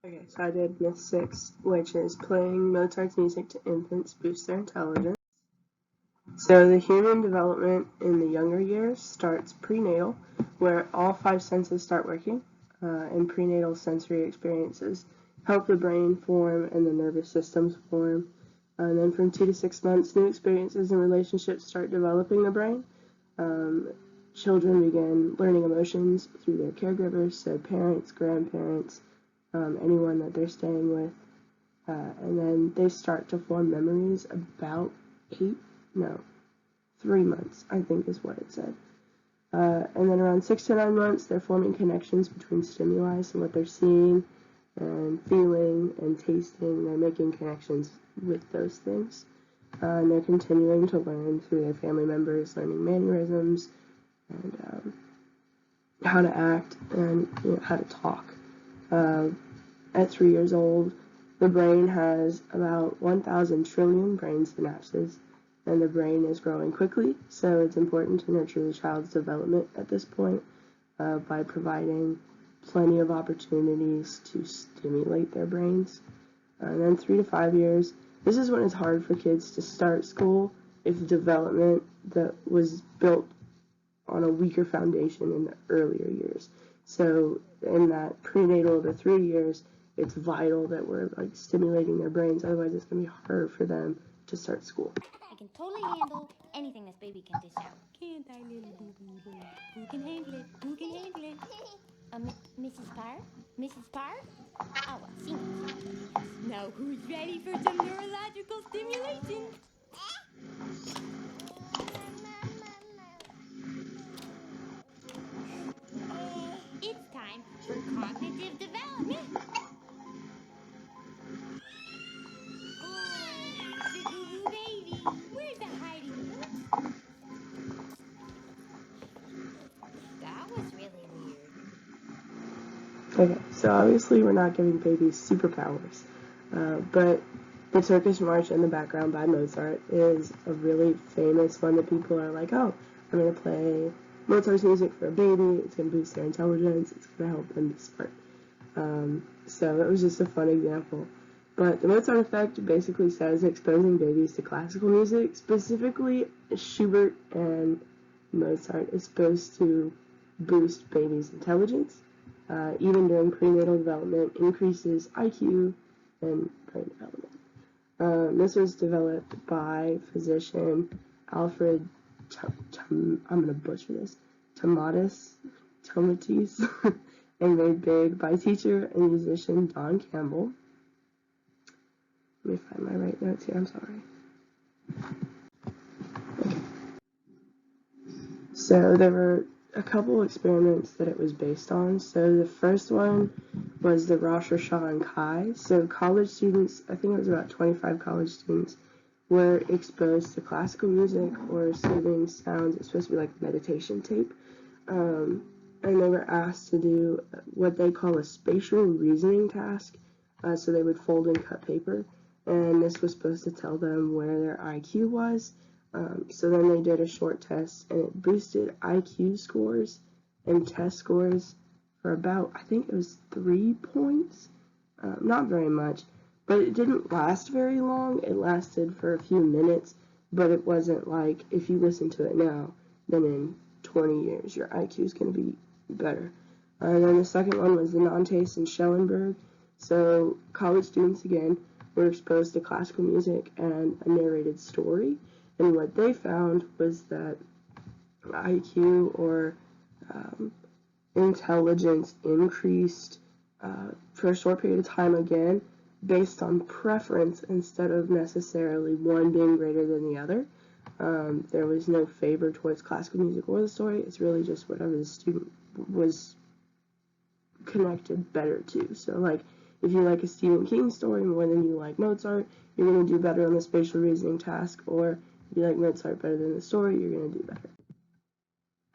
Okay, so I did Myth 6, which is playing Mozart's music to infants boosts their intelligence. So the human development in the younger years starts prenatal, where all five senses start working, and prenatal sensory experiences help the brain form and the nervous systems form. And then from 2 to 6 months, new experiences and relationships start developing the brain. Um, Children begin learning emotions through their caregivers, so parents, grandparents, anyone that they're staying with. And then they start to form memories about 3 months, I think is what it said. And then around 6 to 9 months, they're forming connections between stimuli, so what they're seeing and feeling and tasting, they're making connections with those things. And they're continuing to learn through their family members, learning mannerisms and how to act and how to talk. At 3 years old, the brain has about 1,000 trillion brain synapses, and the brain is growing quickly, so it's important to nurture the child's development at this point by providing plenty of opportunities to stimulate their brains. And then 3 to 5 years, this is when it's hard for kids to start school if development that was built on a weaker foundation in the earlier years. So in that prenatal to 3 years, it's vital that we're stimulating their brains, otherwise it's going to be harder for them to start school. I can totally handle anything this baby can dish out. Can't I, little booby boo? Who can handle it? Who can handle it? Mrs. Parr? Mrs. Parr? Oh, well, she knows. Now, who's ready for some neurological stimulation? It's time for cognitive development. Oh, the goo baby. Where's the hiding place? That was really weird. Okay, so obviously we're not giving babies superpowers, but the Turkish March in the background by Mozart is a really famous one that people are like, oh, I'm going to play Mozart's music for a baby, it's going to boost their intelligence, it's going to help them be smart. So it was just a fun example. But the Mozart effect basically says exposing babies to classical music, specifically Schubert and Mozart, is supposed to boost babies' intelligence, even during prenatal development, increases IQ and brain development. This was developed by physician Alfred, I'm going to butcher this, Tomatis, and made big by teacher and musician Don Campbell. Let me find my right notes here, I'm sorry. Okay. So there were a couple experiments that it was based on. So the first one was the Rosh Hashanah Kai. So college students, I think it was about 25 college students, were exposed to classical music or soothing sounds. It's supposed to be like meditation tape. And they were asked to do what they call a spatial reasoning task. So they would fold and cut paper, and this was supposed to tell them where their IQ was. So then they did a short test, and it boosted IQ scores and test scores for about, I think it was 3 points. Not very much, but it didn't last very long. It lasted for a few minutes, but it wasn't like if you listen to it now, then in 20 years your IQ is going to be better. And then the second one was the Nantes and Schellenberg. So college students, again, were exposed to classical music and a narrated story. And what they found was that IQ or intelligence increased for a short period of time, again, based on preference instead of necessarily one being greater than the other. There was no favor towards classical music or the story. It's really just whatever the student was connected better to. So, like, if you like a Stephen King story more than you like Mozart, you're going to do better on the spatial reasoning task, or if you like Mozart better than the story, you're going to do better.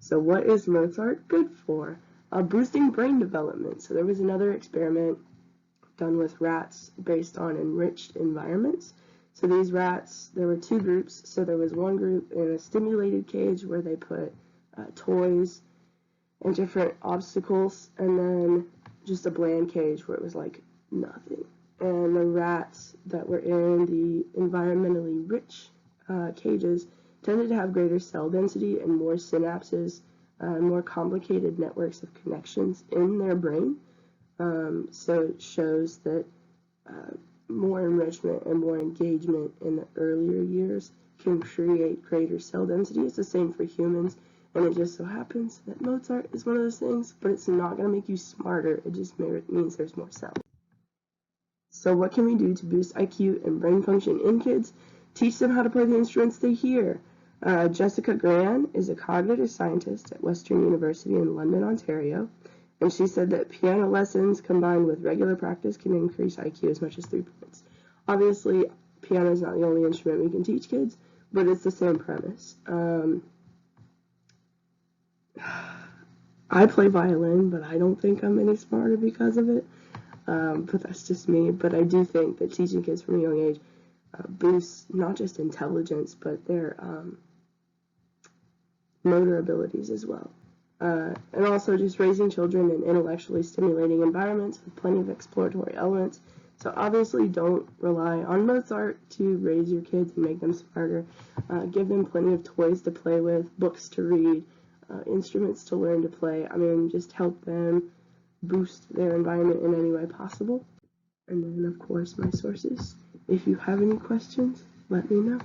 So what is Mozart good for? Boosting brain development. So there was another experiment done with rats based on enriched environments. So these rats, there were 2 groups. So there was one group in a stimulated cage where they put toys and different obstacles, and then just a bland cage where it was like Nothing. And the rats that were in the environmentally rich cages tended to have greater cell density and more synapses, more complicated networks of connections in their brain. So it shows that more enrichment and more engagement in the earlier years can create greater cell density. It's the same for humans, and it just so happens that Mozart is one of those things, but it's not going to make you smarter. It just means there's more cells. So what can we do to boost IQ and brain function in kids? Teach them how to play the instruments they hear. Jessica Gran is a cognitive scientist at Western University in London, Ontario, and she said that piano lessons combined with regular practice can increase IQ as much as 3 points. Obviously, piano is not the only instrument we can teach kids, but it's the same premise. I play violin, but I don't think I'm any smarter because of it. But that's just me. But I do think that teaching kids from a young age boosts not just intelligence, but their motor abilities as well. And also just raising children in intellectually stimulating environments with plenty of exploratory elements. So obviously don't rely on Mozart to raise your kids and make them smarter. Give them plenty of toys to play with, books to read, instruments to learn to play. I mean, just help them boost their environment in any way possible. And then, of course, my sources. If you have any questions, let me know.